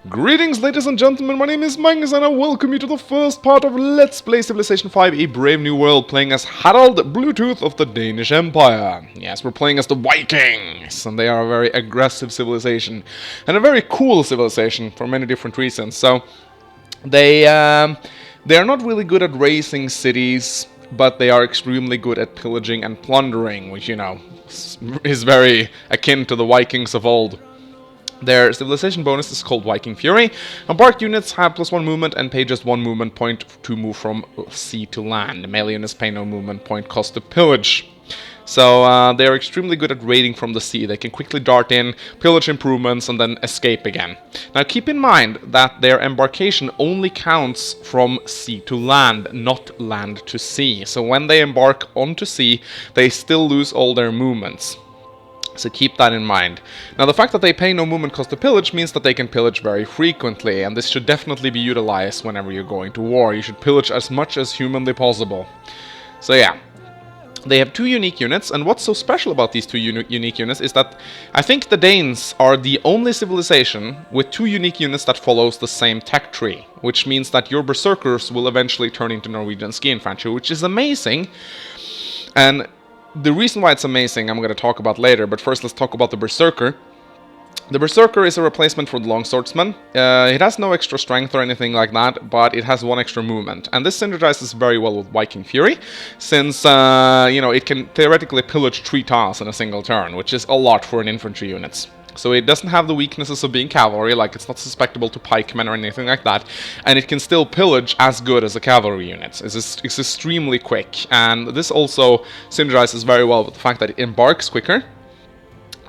Greetings ladies and gentlemen, my name is Magnus and I welcome you to the first part of Let's Play Civilization 5 A Brave New World, playing as Harald Bluetooth of the Danish Empire. Yes, we're playing as the Vikings, and they are a very aggressive civilization, and a very cool civilization for many different reasons. So, they are not really good at raising cities, but they are extremely good at pillaging and plundering, which, you know, is very akin to the Vikings of old. Their civilization bonus is called Viking Fury. Embarked units have +1 movement and pay just 1 movement point to move from sea to land. Melee units pay no movement point cost to pillage. So they are extremely good at raiding from the sea. They can quickly dart in, pillage improvements, and then escape again. Now keep in mind that their embarkation only counts from sea to land, not land to sea. So when they embark onto sea, they still lose all their movements. So keep that in mind. Now the fact that they pay no movement cost to pillage means that they can pillage very frequently, and this should definitely be utilized whenever you're going to war. You should pillage as much as humanly possible. So yeah. They have 2 unique units, and what's so special about these 2 unique units is that I think the Danes are the only civilization with 2 unique units that follows the same tech tree, which means that your berserkers will eventually turn into Norwegian ski infantry, which is amazing. And the reason why it's amazing I'm going to talk about later, but first let's talk about the berserker. The berserker is a replacement for the long swordsman. It has no extra strength or anything like that, but it has 1 extra movement. And this synergizes very well with Viking Fury, since, you know, it can theoretically pillage 3 tiles in a single turn, which is a lot for an infantry unit. So it doesn't have the weaknesses of being cavalry, like it's not susceptible to pikemen or anything like that, and it can still pillage as good as a cavalry unit. It's extremely quick, and this also synergizes very well with the fact that it embarks quicker,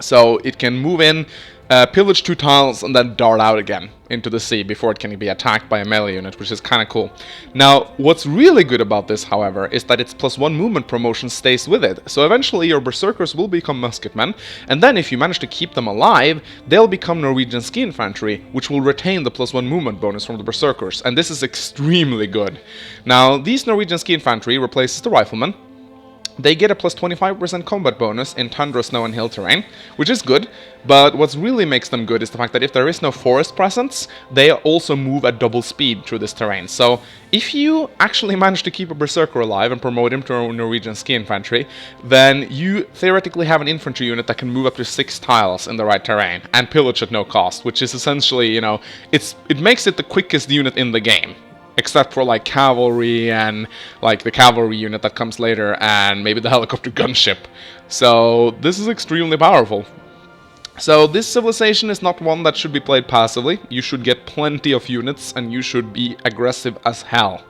so it can move in, pillage 2 tiles, and then dart out again into the sea before it can be attacked by a melee unit, which is kind of cool. Now, what's really good about this, however, is that its +1 movement promotion stays with it. So eventually your berserkers will become musketmen, and then if you manage to keep them alive, they'll become Norwegian ski infantry, which will retain the +1 movement bonus from the berserkers, and this is extremely good. Now, these Norwegian ski infantry replaces the riflemen. They get a +25% combat bonus in tundra, snow, and hill terrain, which is good, but what really makes them good is the fact that if there is no forest presence, they also move at double speed through this terrain. So if you actually manage to keep a berserker alive and promote him to Norwegian ski infantry, then you theoretically have an infantry unit that can move up to 6 tiles in the right terrain and pillage at no cost, which is essentially, you know, it makes it the quickest unit in the game. Except for like cavalry and like the cavalry unit that comes later and maybe the helicopter gunship. So this is extremely powerful. So this civilization is not one that should be played passively. You should get plenty of units and you should be aggressive as hell.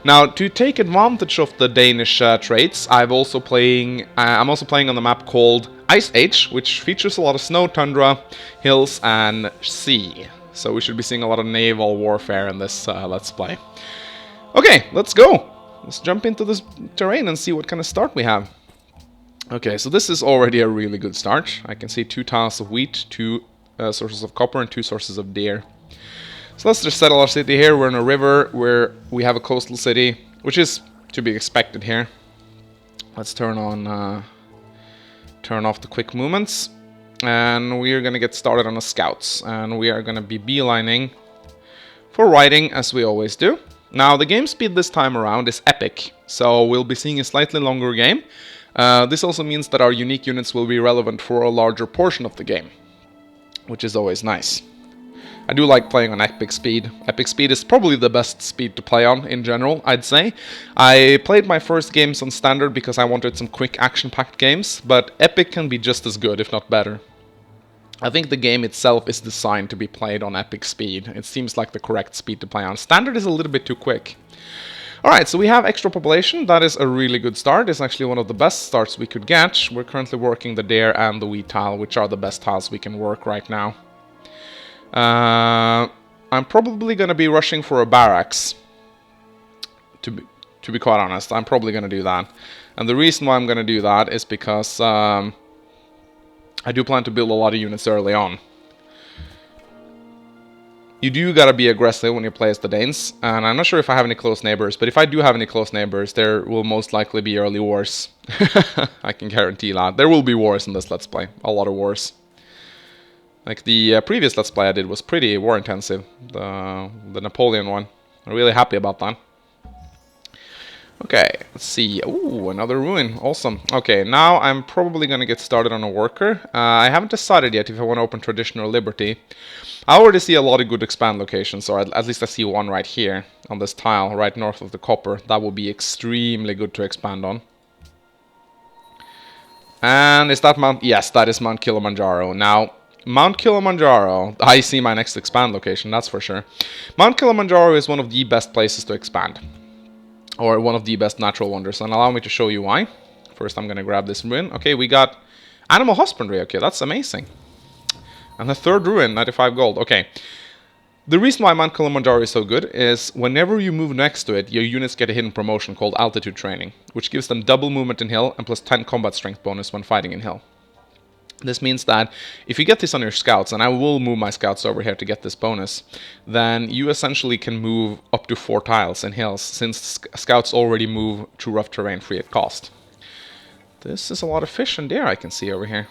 Now, to take advantage of the Danish traits, I'm also playing on the map called Ice Age, which features a lot of snow, tundra, hills, and sea. So we should be seeing a lot of naval warfare in this Let's Play. Okay, let's go! Let's jump into this terrain and see what kind of start we have. Okay, so this is already a really good start. I can see 2 tiles of wheat, 2 sources of copper, and 2 sources of deer. So let's just settle our city here. We're in a river where we have a coastal city, which is to be expected here. Let's turn off the quick movements. And we are going to get started on the scouts, and we are going to be beelining for riding as we always do. Now the game speed this time around is epic, so we'll be seeing a slightly longer game. This also means that our unique units will be relevant for a larger portion of the game, which is always nice. I do like playing on epic speed. Epic speed is probably the best speed to play on in general, I'd say. I played my first games on standard because I wanted some quick action-packed games, but epic can be just as good, if not better. I think the game itself is designed to be played on epic speed. It seems like the correct speed to play on. Standard is a little bit too quick. Alright, so we have extra population. That is a really good start. It's actually one of the best starts we could get. We're currently working the deer and the wheat tile, which are the best tiles we can work right now. I'm probably going to be rushing for a barracks. To be quite honest, I'm probably going to do that. And the reason why I'm going to do that is because I do plan to build a lot of units early on. You do gotta be aggressive when you play as the Danes, and I'm not sure if I have any close neighbors, but if I do have any close neighbors, there will most likely be early wars. I can guarantee that. There will be wars in this Let's Play. A lot of wars. Like the previous Let's Play I did was pretty war intensive. The Napoleon one. I'm really happy about that. Okay, let's see. Ooh, another ruin. Awesome. Okay, now I'm probably going to get started on a worker. I haven't decided yet if I want to open tradition or liberty. I already see a lot of good expand locations, or at least I see one right here on this tile, right north of the copper. That will be extremely good to expand on. And is that Mount... Yes, that is Mount Kilimanjaro. Now, Mount Kilimanjaro, I see my next expand location, that's for sure. Mount Kilimanjaro is one of the best places to expand. Or one of the best natural wonders. And allow me to show you why. First, I'm going to grab this ruin. Okay, we got animal husbandry. Okay, that's amazing. And the third ruin, 95 gold. Okay. The reason why Mount Kilimanjaro is so good is whenever you move next to it, your units get a hidden promotion called altitude training, which gives them double movement in hill and plus 10 combat strength bonus when fighting in hill. This means that if you get this on your scouts, and I will move my scouts over here to get this bonus, then you essentially can move up to 4 tiles in hills, since scouts already move to rough terrain free at cost. This is a lot of fish and deer I can see over here.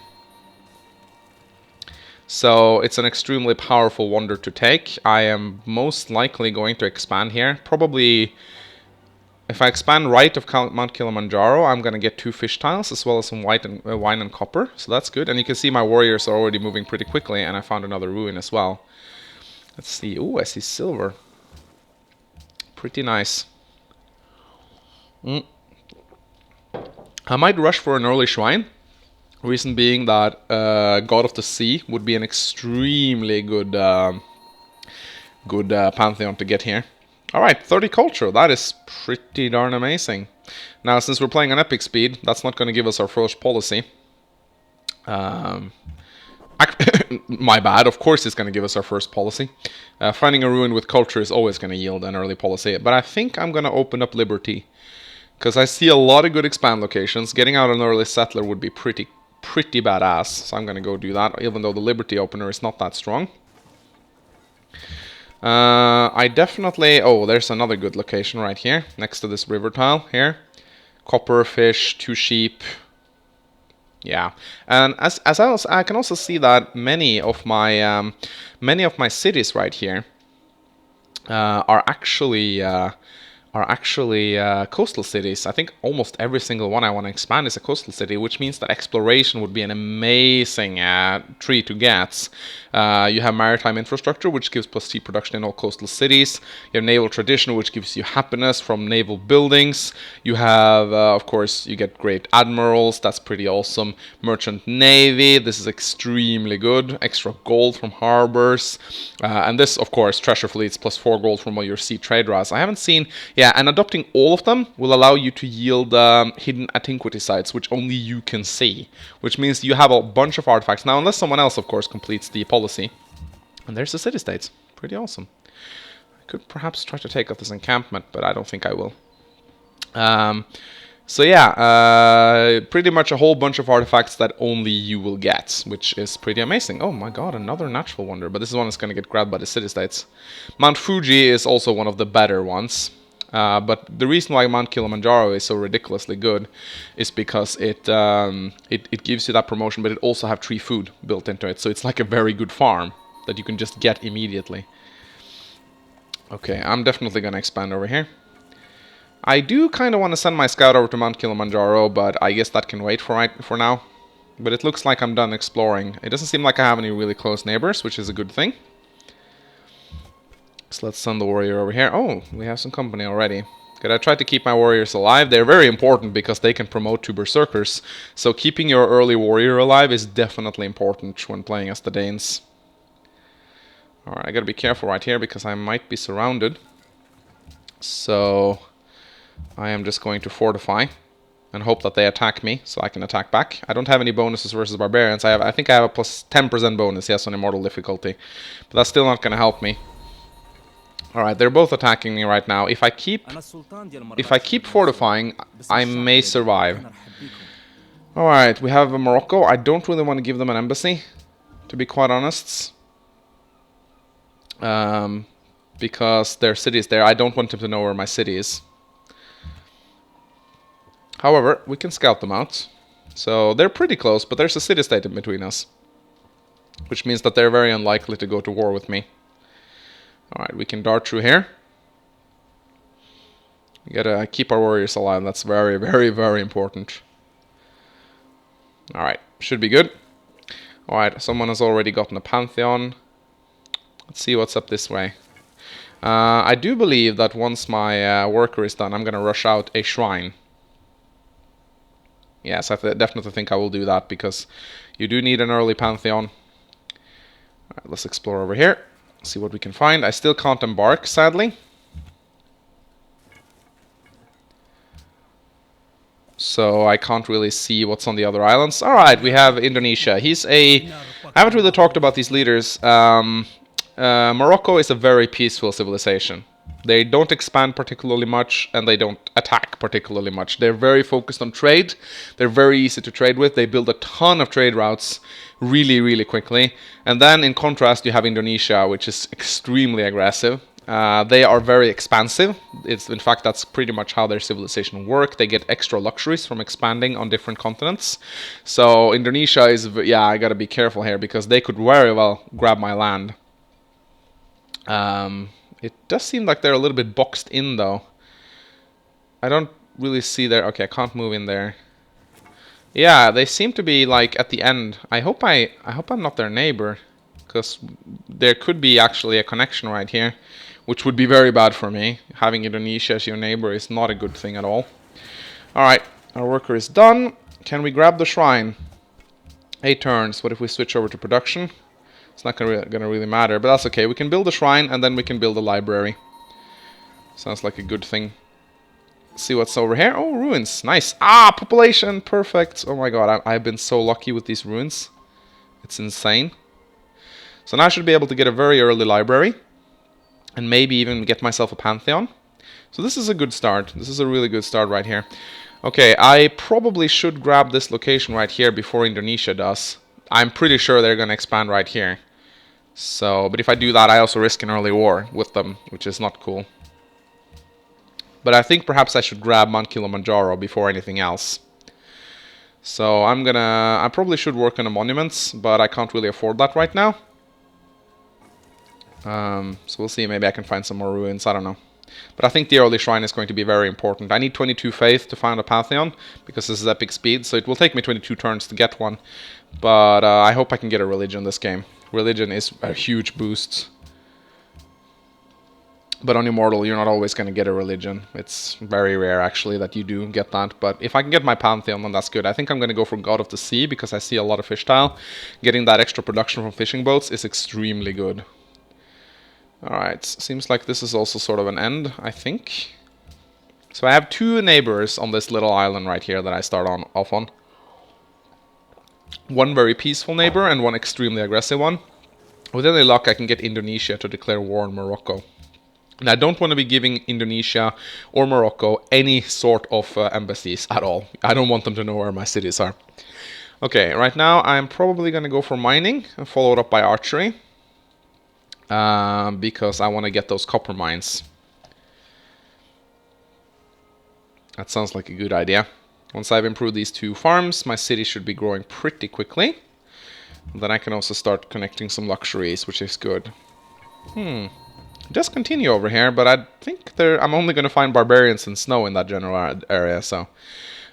So it's an extremely powerful wonder to take. I am most likely going to expand here. Probably, if I expand right of Mount Kilimanjaro, I'm going to get 2 fish tiles as well as some wine and copper. So that's good. And you can see my warriors are already moving pretty quickly, and I found another ruin as well. Let's see. Oh, I see silver. Pretty nice. I might rush for an early shrine. Reason being that God of the Sea would be an extremely good pantheon to get here. Alright, 30 culture. That is pretty darn amazing. Now, since we're playing on epic speed, that's not going to give us our first policy. My bad. Of course it's going to give us our first policy. Finding a ruin with culture is always going to yield an early policy. But I think I'm going to open up liberty. Because I see a lot of good expand locations. Getting out an early settler would be pretty badass. So I'm going to go do that, even though the liberty opener is not that strong. I definitely... Oh, there's another good location right here, next to this river tile here. Copper, fish, 2 sheep. Yeah, and I can also see that many of my cities right here are actually coastal cities. I think almost every single one I want to expand is a coastal city, which means that exploration would be an amazing tree to get. You have maritime infrastructure, which gives plus T production in all coastal cities. You have naval tradition, which gives you happiness from naval buildings. You have, of course, you get great admirals. That's pretty awesome. Merchant navy. This is extremely good. Extra gold from harbors. And this, of course, treasure fleets plus 4 gold from all your sea trade routes. I haven't seen... Yeah, and adopting all of them will allow you to yield hidden antiquity sites, which only you can see. Which means you have a bunch of artifacts. Now, unless someone else, of course, completes the policy. And there's the city-states. Pretty awesome. I could perhaps try to take out this encampment, but I don't think I will. So yeah, pretty much a whole bunch of artifacts that only you will get, which is pretty amazing. Oh my god, another natural wonder, but this is one that's going to get grabbed by the city-states. Mount Fuji is also one of the better ones. But the reason why Mount Kilimanjaro is so ridiculously good is because it gives you that promotion, but it also have tree food built into it. So it's like a very good farm that you can just get immediately. Okay, I'm definitely going to expand over here. I do kind of want to send my scout over to Mount Kilimanjaro, but I guess that can wait for now. But it looks like I'm done exploring. It doesn't seem like I have any really close neighbors, which is a good thing. So let's send the warrior over here. Oh, we have some company already. Good, I tried to keep my warriors alive. They're very important because they can promote to berserkers. So keeping your early warrior alive is definitely important when playing as the Danes. Alright, I gotta be careful right here because I might be surrounded. So I am just going to fortify and hope that they attack me so I can attack back. I don't have any bonuses versus barbarians. I think I have a plus 10% bonus, yes, on immortal difficulty. But that's still not going to help me. Alright, they're both attacking me right now. If I keep fortifying, I may survive. Alright, we have Morocco. I don't really want to give them an embassy, to be quite honest. Because their city is there. I don't want them to know where my city is. However, we can scout them out. So they're pretty close, but there's a city-state in between us. which means that they're very unlikely to go to war with me. Alright, we can dart through here. We gotta keep our warriors alive. That's very, very, very important. Alright, should be good. Alright, someone has already gotten a Pantheon. Let's see what's up this way. I do believe that once my worker is done, I'm gonna rush out a shrine. Yes, I definitely think I will do that, because you do need an early Pantheon. Alright, let's explore over here. See what we can find. I still can't embark, sadly. So I can't really see what's on the other islands. Alright, we have Indonesia. I haven't really talked about these leaders. Morocco is a very peaceful civilization. They don't expand particularly much, and they don't attack particularly much. They're very focused on trade. They're very easy to trade with. They build a ton of trade routes really, really quickly. And then in contrast, you have Indonesia, which is extremely aggressive. They are very expansive. In fact, that's pretty much how their civilization work. They get extra luxuries from expanding on different continents. So Indonesia is, yeah, I gotta be careful here, because they could very well grab my land. It does seem like they're a little bit boxed in, though. I don't really see their... Okay, I can't move in there. Yeah, they seem to be, like, at the end. I hope I'm not their neighbor, because there could be actually a connection right here, which would be very bad for me. Having Indonesia as your neighbor is not a good thing at all. Alright, our worker is done. Can we grab the shrine? 8 turns. What if we switch over to production? It's not gonna really matter, but that's okay. We can build a shrine, and then we can build a library. Sounds like a good thing. See what's over here. Oh, ruins. Nice. Ah, population. Perfect. Oh my god, I've been so lucky with these ruins. It's insane. So now I should be able to get a very early library, and maybe even get myself a Pantheon. So this is a good start. This is a really good start right here. Okay, I probably should grab this location right here before Indonesia does. I'm pretty sure they're gonna expand right here. So, but if I do that, I also risk an early war with them, which is not cool. But I think perhaps I should grab Mount Kilimanjaro before anything else. So I probably should work on the monuments, but I can't really afford that right now. So we'll see, maybe I can find some more ruins, I don't know. But I think the early shrine is going to be very important. I need 22 faith to find a Pantheon, because this is epic speed, so it will take me 22 turns to get one. But I hope I can get a religion this game. Religion is a huge boost. But on Immortal, you're not always going to get a religion. It's very rare, actually, that you do get that. But if I can get my Pantheon, then that's good. I think I'm going to go for God of the Sea, because I see a lot of fish tile. Getting that extra production from fishing boats is extremely good. Alright, seems like this is also sort of an end, I think. So I have 2 neighbors on this little island right here that I start off on. One very peaceful neighbor and one extremely aggressive one. With any luck, I can get Indonesia to declare war on Morocco. And I don't want to be giving Indonesia or Morocco any sort of embassies at all. I don't want them to know where my cities are. Okay, right now I'm probably going to go for mining, and followed up by archery. Because I want to get those copper mines. That sounds like a good idea. Once I've improved these 2 farms, my city should be growing pretty quickly. Then I can also start connecting some luxuries, which is good. It does continue over here, but I think I'm only going to find barbarians and snow in that general area, so...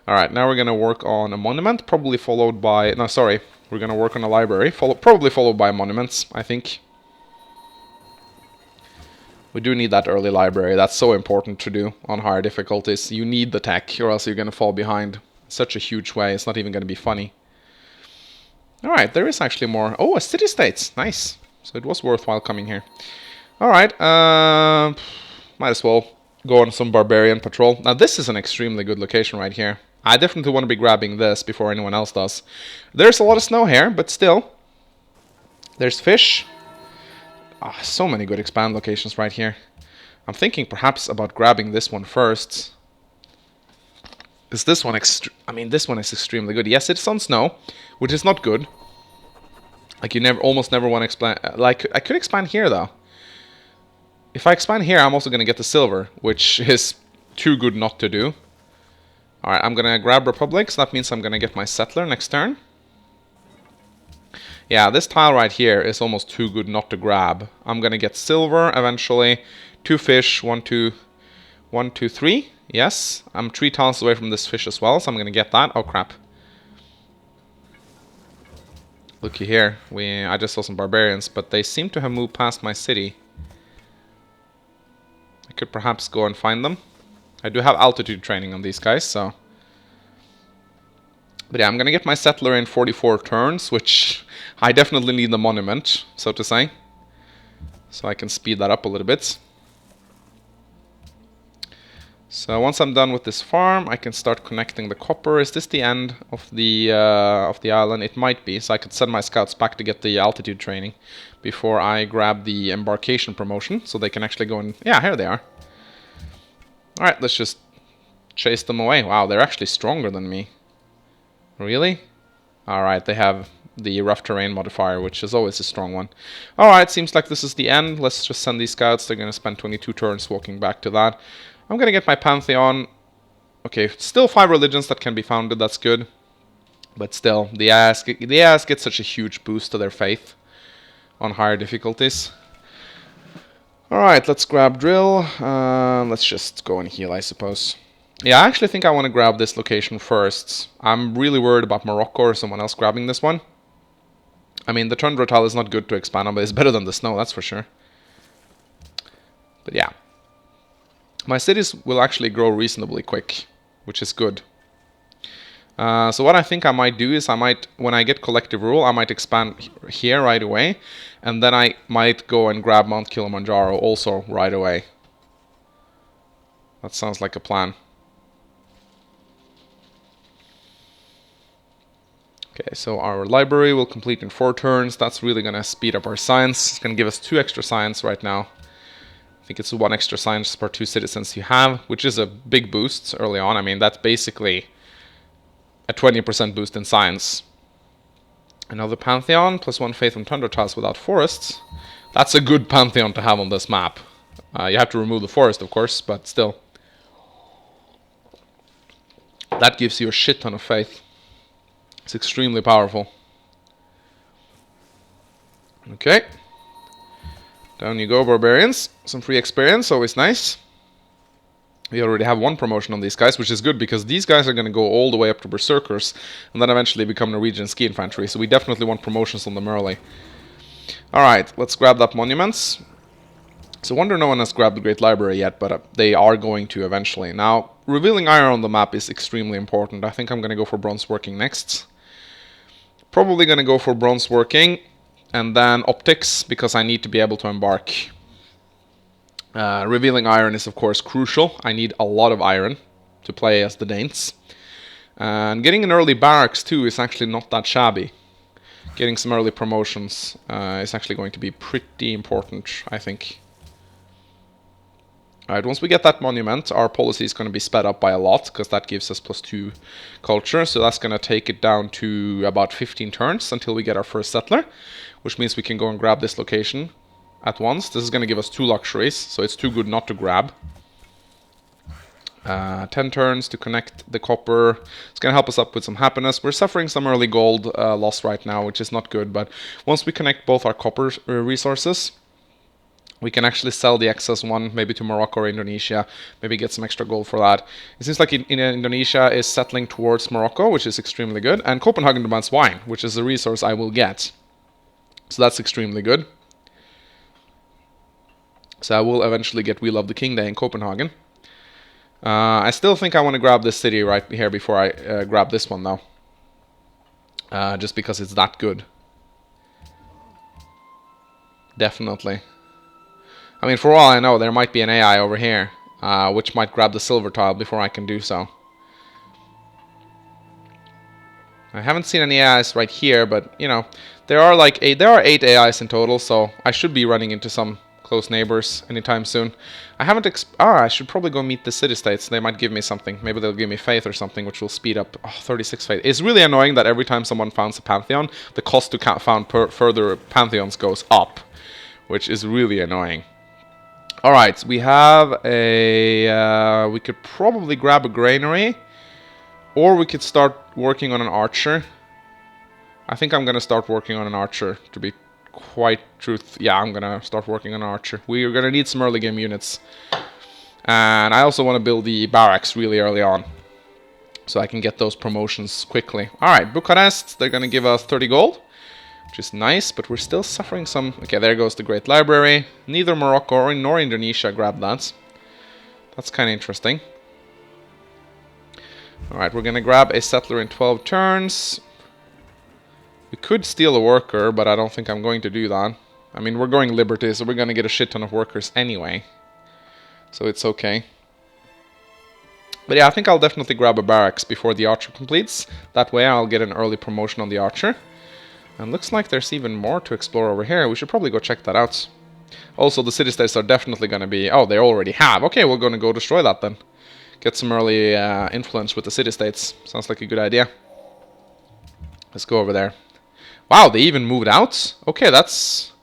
Alright, now we're going to work on a monument, probably followed by... No, sorry. We're going to work on a library, probably followed by monuments, I think. We do need that early library. That's so important to do on higher difficulties. You need the tech, or else you're going to fall behind. Such a huge way, it's not even going to be funny. Alright, there is actually more. Oh, a city-states. Nice. So it was worthwhile coming here. Alright, might as well go on some barbarian patrol. Now this is an extremely good location right here. I definitely want to be grabbing this before anyone else does. There's a lot of snow here, but still. There's fish. Ah, so many good expand locations right here. I'm thinking perhaps about grabbing this one first. Is this one this one is extremely good. Yes, it's on snow, which is not good. Like you almost never want to expand. Like I could expand here though. If I expand here, I'm also going to get the silver, which is too good not to do. Alright, I'm going to grab Republic, so that means I'm going to get my settler next turn. Yeah, this tile right here is almost too good not to grab. I'm gonna get silver eventually. 2 fish, 1, 2, 1, 2, 3. Yes, I'm 3 tiles away from this fish as well, so I'm gonna get that. Oh crap. Looky here, I just saw some barbarians, but they seem to have moved past my city. I could perhaps go and find them. I do have altitude training on these guys, so... But yeah, I'm gonna get my settler in 44 turns, which I definitely need the monument, so to say. So I can speed that up a little bit. So once I'm done with this farm, I can start connecting the copper. Is this the end of the island? It might be, so I could send my scouts back to get the altitude training before I grab the embarkation promotion, so they can actually go and... Yeah, here they are. Alright, let's just chase them away. Wow, they're actually stronger than me. Really? Alright, they have the rough terrain modifier, which is always a strong one. Alright, seems like this is the end. Let's just send these scouts. They're going to spend 22 turns walking back to that. I'm going to get my pantheon. Okay, still 5 religions that can be founded. That's good. But still, the AS gets such a huge boost to their faith on higher difficulties. Alright, let's grab drill. Let's just go and heal, I suppose. Yeah, I actually think I want to grab this location first. I'm really worried about Morocco or someone else grabbing this one. I mean, the tundra tile is not good to expand on, but it's better than the snow, that's for sure. But yeah. My cities will actually grow reasonably quick, which is good. So what I think I might do is when I get collective rule, I might expand here right away. And then I might go and grab Mount Kilimanjaro also right away. That sounds like a plan. Okay, so our library will complete in 4 turns. That's really going to speed up our science. It's going to give us 2 extra science right now. I think it's 1 extra science per 2 citizens you have, which is a big boost early on. I mean, that's basically a 20% boost in science. Another pantheon, plus 1 faith from tundra tiles without forests. That's a good pantheon to have on this map. You have to remove the forest, of course, but still. That gives you a shit ton of faith. It's extremely powerful. Okay. Down you go, barbarians. Some free experience, always nice. We already have 1 promotion on these guys, which is good because these guys are going to go all the way up to berserkers and then eventually become Norwegian ski infantry. So we definitely want promotions on them early. Alright, let's grab that monuments. So I wonder no one has grabbed the Great Library yet, but they are going to eventually. Now, revealing iron on the map is extremely important. I think I'm going to go for bronze working next. Probably going to go for bronze working and then optics because I need to be able to embark. Revealing iron is of course crucial. I need a lot of iron to play as the Danes. And getting an early barracks too is actually not that shabby. Getting some early promotions is actually going to be pretty important, I think. Alright, once we get that monument, our policy is going to be sped up by a lot, because that gives us +2 culture, so that's going to take it down to about 15 turns until we get our first settler, which means we can go and grab this location at once. This is going to give us 2 luxuries, so it's too good not to grab. 10 turns to connect the copper. It's going to help us up with some happiness. We're suffering some early gold loss right now, which is not good, but once we connect both our copper resources, we can actually sell the excess one, maybe to Morocco or Indonesia, maybe get some extra gold for that. It seems like Indonesia is settling towards Morocco, which is extremely good, and Copenhagen demands wine, which is a resource I will get. So that's extremely good. So I will eventually get We Love the King Day in Copenhagen. I still think I want to grab this city right here before I grab this one, though. Just because it's that good. Definitely. I mean, for all I know, there might be an AI over here, which might grab the silver tile before I can do so. I haven't seen any AIs right here, but, you know, there are 8 AIs in total, so I should be running into some close neighbors anytime soon. I haven't I should probably go meet the city-states. They might give me something. Maybe they'll give me faith or something, which will speed up. 36 faith. It's really annoying that every time someone founds a pantheon, the cost to found further pantheons goes up, which is really annoying. Alright, we have a... we could probably grab a granary, or we could start working on an archer. I think I'm gonna start working on an archer, to be quite truth. Yeah, I'm gonna start working on an archer. We're gonna need some early game units. And I also want to build the barracks really early on, so I can get those promotions quickly. Alright, Bucharest, they're gonna give us 30 gold, which is nice, but we're still suffering some... Okay, there goes the Great Library. Neither Morocco nor Indonesia grabbed that. That's kind of interesting. Alright, we're gonna grab a settler in 12 turns. We could steal a worker, but I don't think I'm going to do that. I mean, we're going Liberty, so we're gonna get a shit ton of workers anyway. So it's okay. But yeah, I think I'll definitely grab a barracks before the archer completes. That way I'll get an early promotion on the archer. And looks like there's even more to explore over here. We should probably go check that out. Also, the city-states are definitely going to be... Oh, they already have. Okay, we're going to go destroy that then. Get some early influence with the city-states. Sounds like a good idea. Let's go over there. Wow, they even moved out? Okay, that's...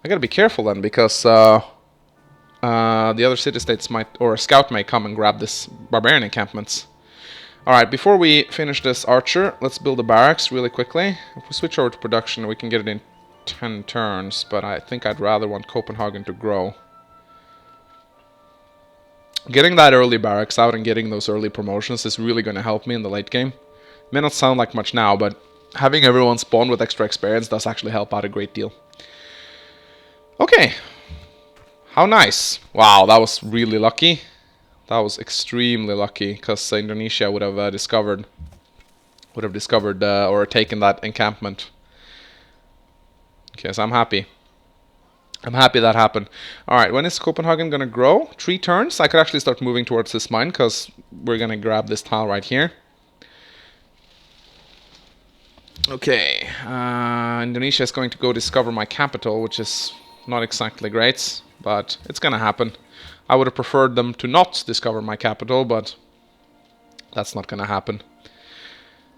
I gotta be careful then, because the other city-states might... Or a scout may come and grab this barbarian encampments. Alright, before we finish this archer, let's build a barracks really quickly. If we switch over to production, we can get it in 10 turns, but I think I'd rather want Copenhagen to grow. Getting that early barracks out and getting those early promotions is really going to help me in the late game. May not sound like much now, but having everyone spawn with extra experience does actually help out a great deal. Okay. How nice. Wow, that was really lucky. That was extremely lucky, because Indonesia would have discovered or taken that encampment. Okay, so I'm happy. I'm happy that happened. Alright, when is Copenhagen gonna grow? 3 turns. I could actually start moving towards this mine, because we're gonna grab this tile right here. Okay, Indonesia is going to go discover my capital, which is not exactly great, but it's gonna happen. I would have preferred them to not discover my capital, but that's not gonna happen.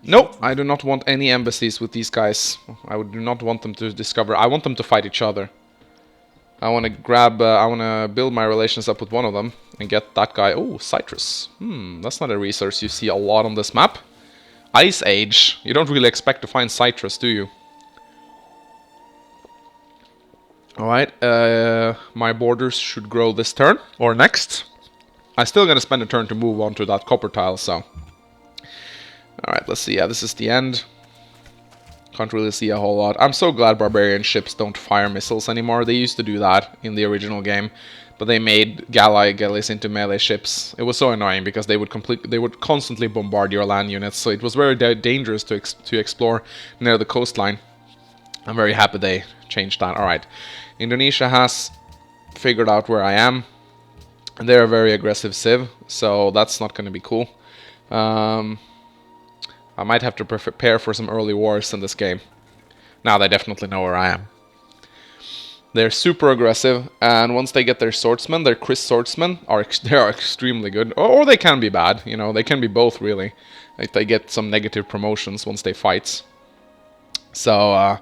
Nope, I do not want any embassies with these guys. I do not want them to discover. I want them to fight each other. I want to build my relations up with one of them and get that guy. Oh, citrus. That's not a resource you see a lot on this map. Ice Age. You don't really expect to find citrus, do you? Alright, my borders should grow this turn, or next. I'm still gonna spend a turn to move on to that copper tile, so... Alright, let's see, yeah, this is the end. Can't really see a whole lot. I'm so glad barbarian ships don't fire missiles anymore. They used to do that in the original game, but they made galleys into melee ships. It was so annoying, because they would constantly bombard your land units, so it was very dangerous to explore near the coastline. I'm very happy they changed that. Alright. Indonesia has figured out where I am. They're a very aggressive civ, so that's not going to be cool. I might have to prepare for some early wars in this game. Now they definitely know where I am. They're super aggressive, and once they get their swordsmen, their Chris swordsmen, they are extremely good. Or they can be bad, you know, they can be both really. Like, they get some negative promotions once they fight. So,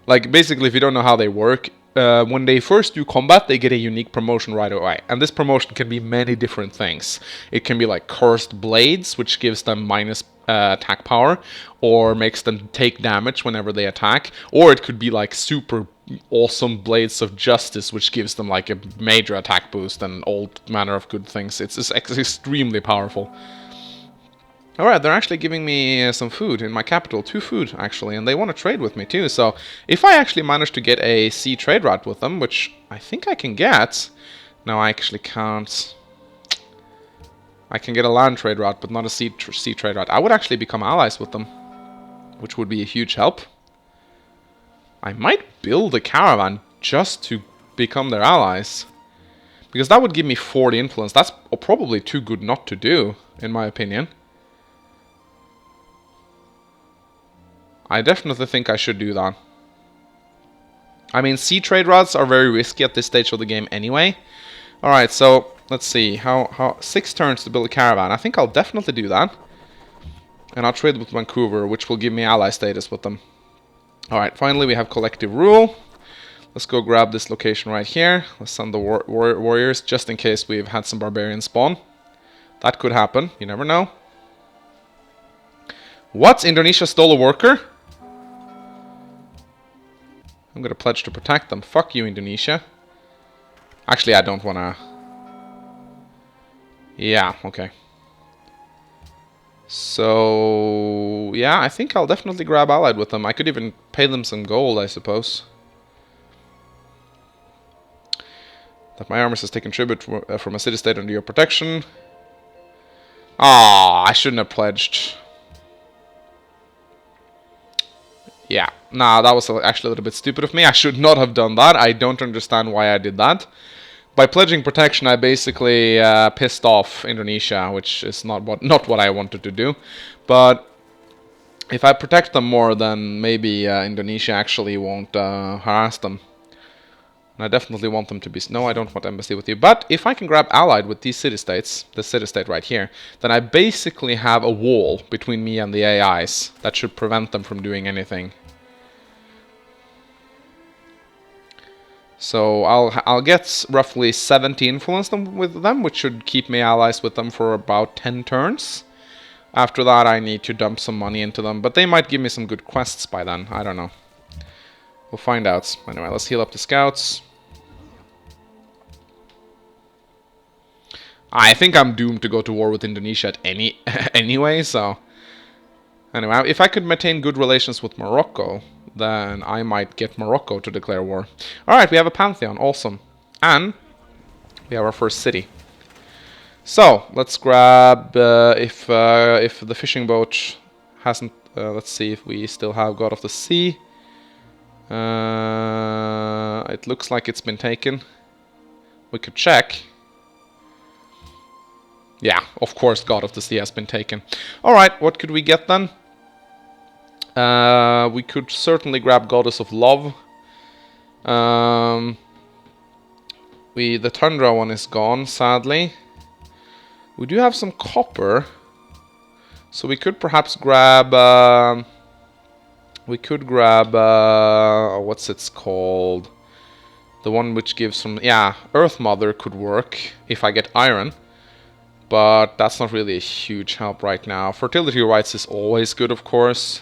like, basically, if you don't know how they work, when they first do combat, they get a unique promotion right away. And this promotion can be many different things. It can be like Cursed Blades, which gives them minus attack power, or makes them take damage whenever they attack. Or it could be like super awesome Blades of Justice, which gives them like a major attack boost and all manner of good things. It's extremely powerful. Alright, they're actually giving me some food in my capital. 2 food, actually, and they want to trade with me, too. So, if I actually manage to get a sea trade route with them, which I think I can get... No, I actually can't. I can get a land trade route, but not a sea trade route. I would actually become allies with them, which would be a huge help. I might build a caravan just to become their allies. Because that would give me 40 influence. That's probably too good not to do, in my opinion. I definitely think I should do that. I mean, sea trade routes are very risky at this stage of the game anyway. Alright, so let's see. How 6 turns to build a caravan. I think I'll definitely do that. And I'll trade with Vancouver, which will give me ally status with them. Alright, finally we have collective rule. Let's go grab this location right here. Let's send the warriors just in case we've had some barbarians spawn. That could happen. You never know. What? Indonesia stole a worker? I'm gonna pledge to protect them. Fuck you, Indonesia. Actually, I don't wanna... Yeah, okay. So... yeah, I think I'll definitely grab allied with them. I could even pay them some gold, I suppose. That my armies has taken tribute from a city-state under your protection. Ah, I shouldn't have pledged. Yeah, nah, that was actually a little bit stupid of me. I should not have done that. I don't understand why I did that. By pledging protection, I basically pissed off Indonesia, which is not what I wanted to do. But if I protect them more, then maybe Indonesia actually won't harass them. And I definitely want them to be... No, I don't want embassy with you. But if I can grab allied with these city-states, the city-state right here, then I basically have a wall between me and the AIs that should prevent them from doing anything. So I'll get roughly 70 influence with them, which should keep me allies with them for about 10 turns. After that, I need to dump some money into them, but they might give me some good quests by then. I don't know. We'll find out. Anyway, let's heal up the scouts. I think I'm doomed to go to war with Indonesia at anyway, so... Anyway, if I could maintain good relations with Morocco, then I might get Morocco to declare war. Alright, we have a pantheon, awesome. And we have our first city. So, let's grab, if the fishing boat hasn't, let's see if we still have God of the Sea. It looks like it's been taken. We could check. Yeah, of course God of the Sea has been taken. Alright, what could we get then? We could certainly grab Goddess of Love. The tundra one is gone, sadly. We do have some copper. So we could perhaps grab... what's it's called? The one which gives some... Yeah, Earth Mother could work if I get iron. But that's not really a huge help right now. Fertility rights is always good, of course.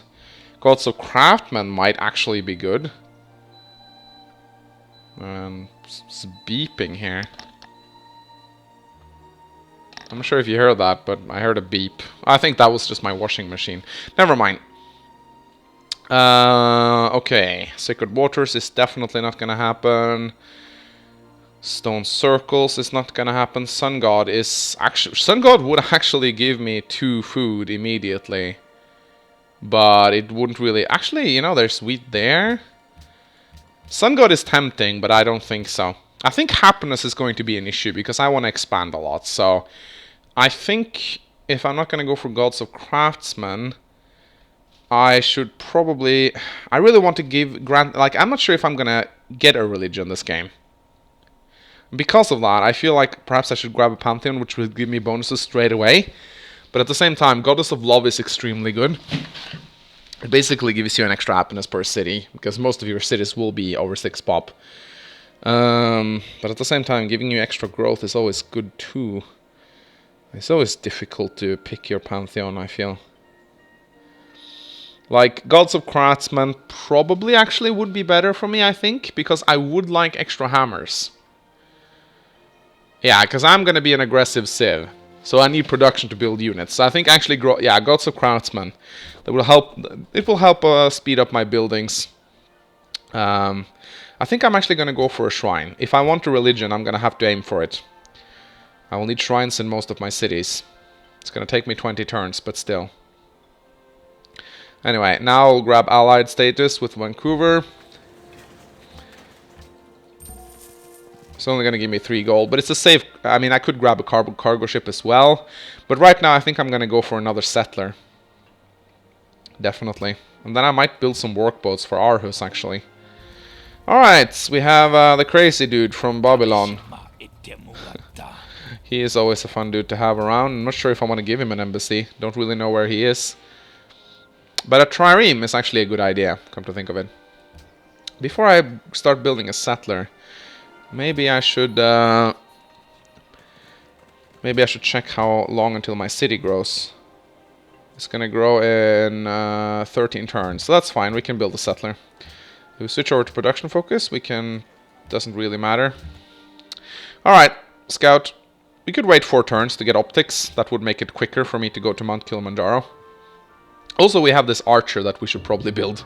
Gods of Craftsmen might actually be good. It's beeping here. I'm not sure if you heard that, but I heard a beep. I think that was just my washing machine. Never mind. Okay. Sacred Waters is definitely not gonna happen. Stone Circles is not gonna happen. Sun God is actually... Sun God would actually give me 2 food immediately. But it wouldn't really... Actually, you know, there's wheat there. Sun God is tempting, but I don't think so. I think happiness is going to be an issue because I want to expand a lot. So, I think if I'm not going to go for Gods of Craftsmen, I should probably... I really want to grant... Like, I'm not sure if I'm going to get a religion this game. Because of that, I feel like perhaps I should grab a Pantheon, which would give me bonuses straight away. But at the same time, Goddess of Love is extremely good. It basically gives you an extra happiness per city, because most of your cities will be over 6 pop. But at the same time, giving you extra growth is always good too. It's always difficult to pick your Pantheon, I feel. Like, Gods of Craftsmen probably actually would be better for me, I think, because I would like extra hammers. Yeah, because I'm going to be an aggressive civ. So I need production to build units. So I think actually, yeah, Gods of Craftsmen. That will help. It will help speed up my buildings. I think I'm actually going to go for a shrine. If I want a religion, I'm going to have to aim for it. I will need shrines in most of my cities. It's going to take me 20 turns, but still. Anyway, now I'll grab allied status with Vancouver. It's only going to give me 3 gold, but it's a safe... I mean, I could grab a cargo ship as well. But right now, I think I'm going to go for another settler. Definitely. And then I might build some workboats for Aarhus, actually. Alright, we have the crazy dude from Babylon. He is always a fun dude to have around. I'm not sure if I want to give him an embassy. Don't really know where he is. But a trireme is actually a good idea, come to think of it. Before I start building a settler... Maybe I should check how long until my city grows. It's gonna grow in 13 turns, so that's fine. We can build a settler. If we switch over to production focus, we can... Doesn't really matter. Alright, scout. We could wait 4 turns to get optics. That would make it quicker for me to go to Mount Kilimanjaro. Also, we have this archer that we should probably build.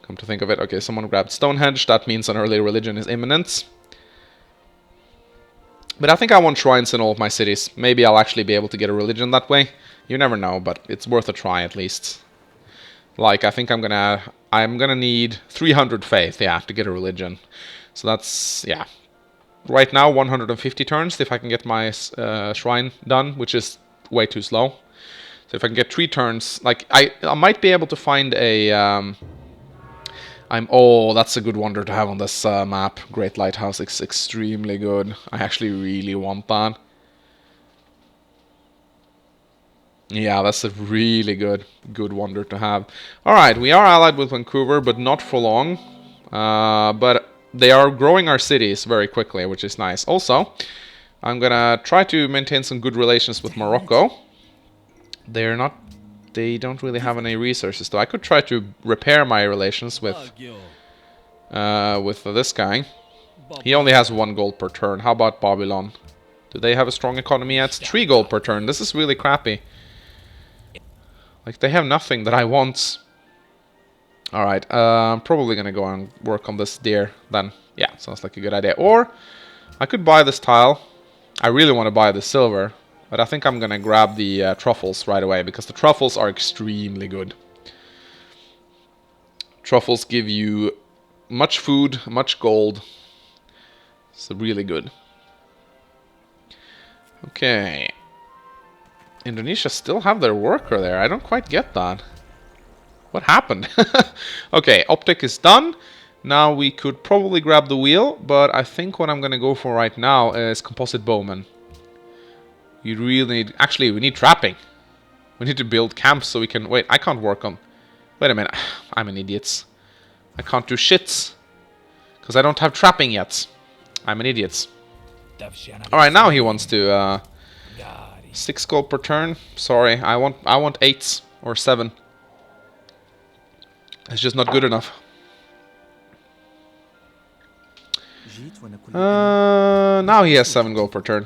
Come to think of it. Okay, someone grabbed Stonehenge. That means an early religion is imminent. But I think I want shrines in all of my cities. Maybe I'll actually be able to get a religion that way. You never know, but it's worth a try at least. Like, I think I'm gonna need 300 faith, yeah, to get a religion. So that's, yeah. Right now, 150 turns if I can get my shrine done, which is way too slow. So if I can get 3 turns, like, I might be able to find a... oh, that's a good wonder to have on this map. Great Lighthouse is extremely good. I actually really want that. Yeah, that's a really good wonder to have. Alright, we are allied with Vancouver, but not for long. But they are growing our cities very quickly, which is nice. Also, I'm gonna try to maintain some good relations with Morocco. They don't really have any resources, though. I could try to repair my relations with this guy. He only has 1 gold per turn. How about Babylon? Do they have a strong economy yet? 3 gold per turn. This is really crappy. Like, they have nothing that I want. Alright, I'm probably gonna go and work on this deer then. Yeah, sounds like a good idea. Or, I could buy this tile. I really want to buy the silver. But I think I'm gonna grab the truffles right away, because the truffles are extremely good. Truffles give you much food, much gold. It's really good. Okay. Indonesia still have their worker there. I don't quite get that. What happened? Okay, optic is done. Now we could probably grab the wheel, but I think what I'm gonna go for right now is composite bowman. You really need... Actually, we need trapping. We need to build camps so we can... Wait, I can't work on... Wait a minute. I'm an idiot. I can't do shit. Because I don't have trapping yet. I'm an idiot. Alright, now he wants to... 6 gold per turn. Sorry, I want 8 or 7. It's just not good enough. Now he has 7 gold per turn.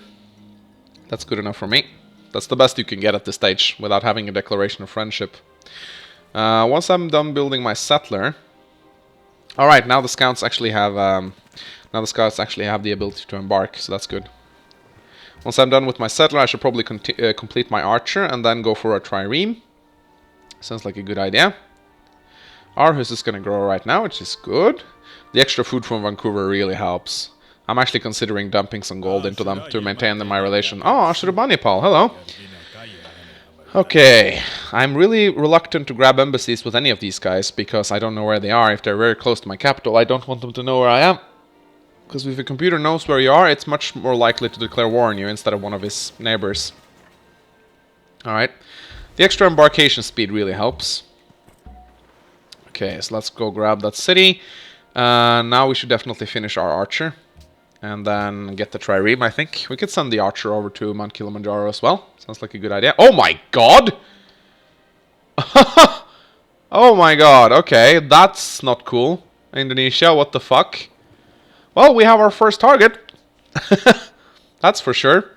That's good enough for me. That's the best you can get at this stage without having a declaration of friendship. Once I'm done building my settler... Alright, now the scouts actually have... the ability to embark, so that's good. Once I'm done with my settler, I should probably complete my archer and then go for a trireme. Sounds like a good idea. Aarhus is going to grow right now, which is good. The extra food from Vancouver really helps. I'm actually considering dumping some gold into them to maintain my relation. Oh, Ashurbanipal, hello. Okay, I'm really reluctant to grab embassies with any of these guys because I don't know where they are. If they're very close to my capital, I don't want them to know where I am. Because if a computer knows where you are, it's much more likely to declare war on you instead of one of his neighbors. Alright. The extra embarkation speed really helps. Okay, so let's go grab that city. Now we should definitely finish our archer. And then get the trireme, I think. We could send the archer over to Mount Kilimanjaro as well. Sounds like a good idea. Oh my god! Oh my god, okay. That's not cool. Indonesia, what the fuck? Well, we have our first target. That's for sure.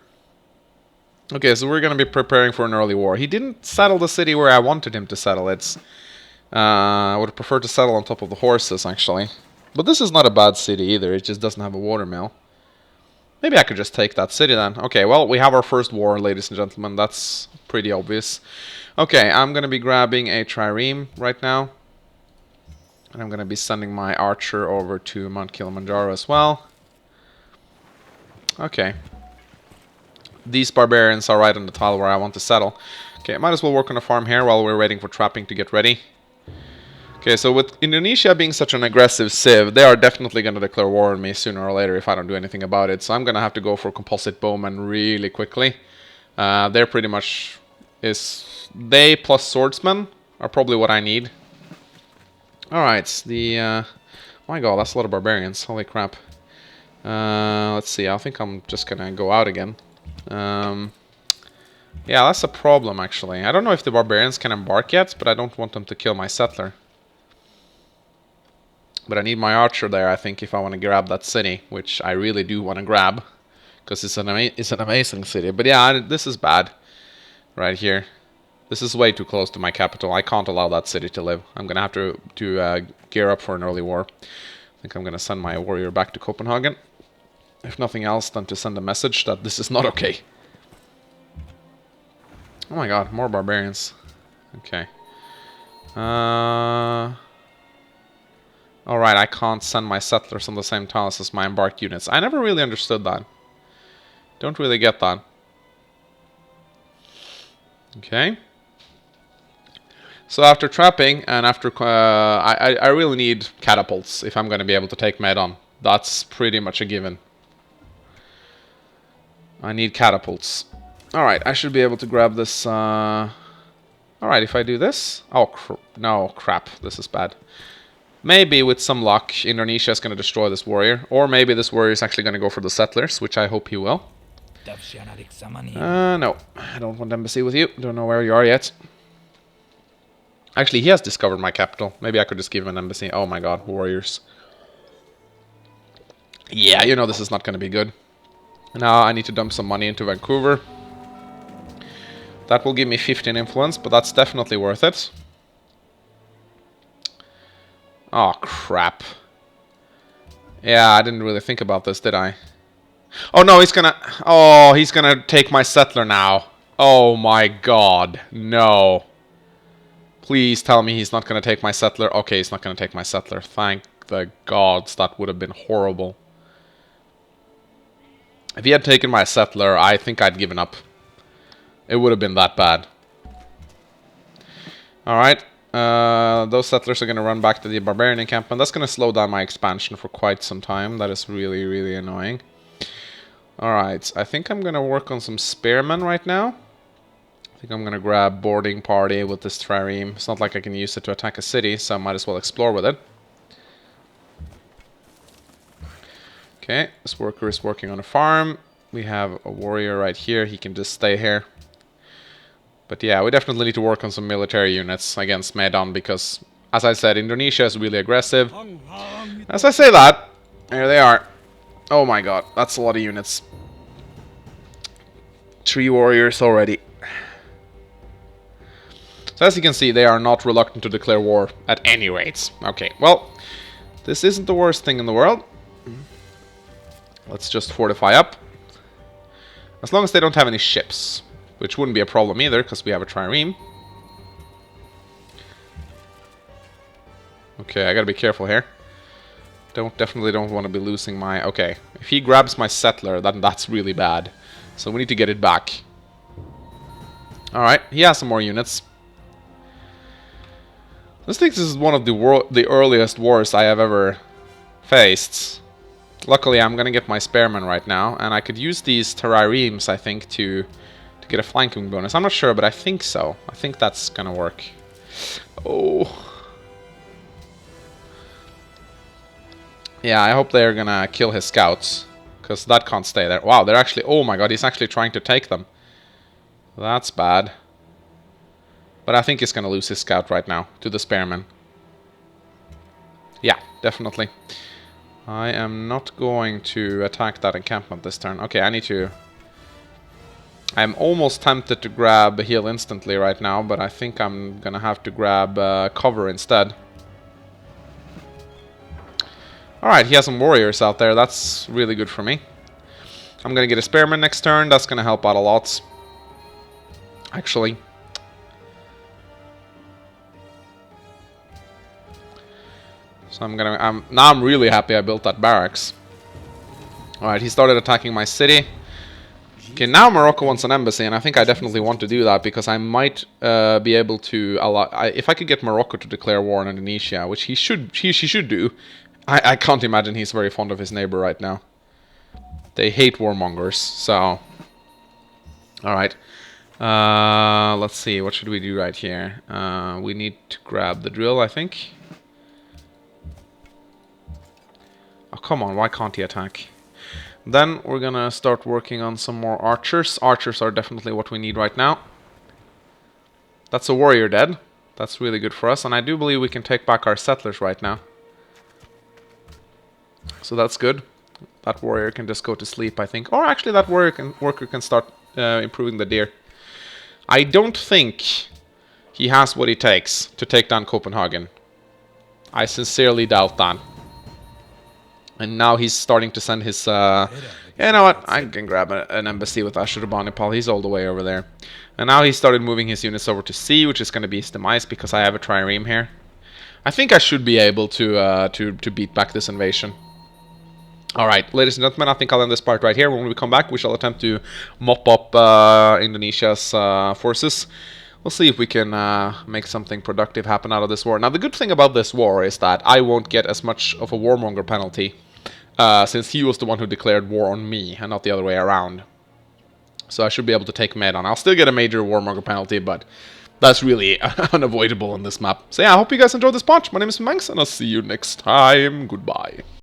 Okay, so we're going to be preparing for an early war. He didn't settle the city where I wanted him to settle. I would prefer to settle on top of the horses, actually. But this is not a bad city either. It just doesn't have a watermill. Maybe I could just take that city then. Okay, well, we have our first war, ladies and gentlemen. That's pretty obvious. Okay, I'm going to be grabbing a trireme right now. And I'm going to be sending my archer over to Mount Kilimanjaro as well. Okay. These barbarians are right on the tile where I want to settle. Okay, I might as well work on a farm here while we're waiting for trapping to get ready. Okay, so with Indonesia being such an aggressive civ, they are definitely going to declare war on me sooner or later if I don't do anything about it. So I'm going to have to go for composite bowmen really quickly. They're pretty much... They plus swordsmen are probably what I need. Alright, my god, that's a lot of barbarians. Holy crap. Let's see, I think I'm just gonna go out again. Yeah, that's a problem, actually. I don't know if the barbarians can embark yet, but I don't want them to kill my settler. But I need my archer there, I think, if I want to grab that city, which I really do want to grab, because it's an amazing city. But yeah, this is bad right here. This is way too close to my capital. I can't allow that city to live. I'm going to have to gear up for an early war. I think I'm going to send my warrior back to Copenhagen. If nothing else than to send a message that this is not okay. Oh my god, more barbarians. Okay. Alright, I can't send my settlers on the same tiles as my embarked units. I never really understood that. Don't really get that. Okay. So after trapping and after... I really need catapults if I'm going to be able to take Medan. That's pretty much a given. I need catapults. Alright, I should be able to grab this... Alright, if I do this... Oh, no, crap. This is bad. Maybe with some luck, Indonesia is going to destroy this warrior. Or maybe this warrior is actually going to go for the settlers, which I hope he will. No, I don't want embassy with you. Don't know where you are yet. Actually, he has discovered my capital. Maybe I could just give him an embassy. Oh my god, warriors. Yeah, you know this is not going to be good. Now I need to dump some money into Vancouver. That will give me 15 influence, but that's definitely worth it. Oh, crap. Yeah, I didn't really think about this, did I? Oh, no, he's gonna... Oh, he's gonna take my settler now. Oh, my God. No. Please tell me he's not gonna take my settler. Okay, he's not gonna take my settler. Thank the gods. That would have been horrible. If he had taken my settler, I think I'd given up. It would have been that bad. Alright. Those settlers are going to run back to the barbarian encampment. That's going to slow down my expansion for quite some time. That is really, really annoying. Alright, I think I'm going to work on some spearmen right now. I think I'm going to grab boarding party with this trireme. It's not like I can use it to attack a city, so I might as well explore with it. Okay, this worker is working on a farm. We have a warrior right here. He can just stay here. But yeah, we definitely need to work on some military units against Medan because, as I said, Indonesia is really aggressive. As I say that, there they are. Oh my god, that's a lot of units. 3 warriors already. So as you can see, they are not reluctant to declare war at any rates. Okay, well, this isn't the worst thing in the world. Let's just fortify up. As long as they don't have any ships. Which wouldn't be a problem either, because we have a trireme. Okay, I gotta be careful here. Definitely don't want to be losing my... Okay, if he grabs my settler, then that's really bad. So we need to get it back. Alright, he has some more units. I think this is one of the earliest wars I have ever faced. Luckily, I'm gonna get my spearmen right now, and I could use these triremes, I think, to get a flanking bonus. I'm not sure, but I think so. I think that's gonna work. Oh. Yeah, I hope they're gonna kill his scouts, because that can't stay there. Wow, they're actually... Oh my god, he's actually trying to take them. That's bad. But I think he's gonna lose his scout right now to the spearmen. Yeah, definitely. I am not going to attack that encampment this turn. Okay, I need to... I'm almost tempted to grab heal instantly right now, but I think I'm gonna have to grab cover instead. Alright, he has some warriors out there. That's really good for me. I'm gonna get a spearman next turn. That's gonna help out a lot. Actually. So I'm gonna... now I'm really happy I built that barracks. Alright, he started attacking my city. Okay, now Morocco wants an embassy, and I think I definitely want to do that because I might be able to allow... if I could get Morocco to declare war on Indonesia, which he should do, I can't imagine he's very fond of his neighbor right now. They hate warmongers, so... Alright. Let's see, what should we do right here? We need to grab the drill, I think. Oh, come on, why can't he attack? Then we're gonna start working on some more archers. Archers are definitely what we need right now. That's a warrior dead. That's really good for us, and I do believe we can take back our settlers right now. So that's good. That warrior can just go to sleep, I think. Or actually that worker can start improving the deer. I don't think he has what it takes to take down Copenhagen. I sincerely doubt that. And now he's starting to send his... you know what? I can grab an embassy with Ashurbanipal. He's all the way over there. And now he started moving his units over to sea, which is going to be his demise because I have a trireme here. I think I should be able to beat back this invasion. Alright, ladies and gentlemen, I think I'll end this part right here. When we come back, we shall attempt to mop up Indonesia's forces. We'll see if we can make something productive happen out of this war. Now, the good thing about this war is that I won't get as much of a warmonger penalty, since he was the one who declared war on me, and not the other way around. So I should be able to take Med on. I'll still get a major warmonger penalty, but that's really unavoidable on this map. So yeah, I hope you guys enjoyed this part. My name is Mangs, and I'll see you next time. Goodbye.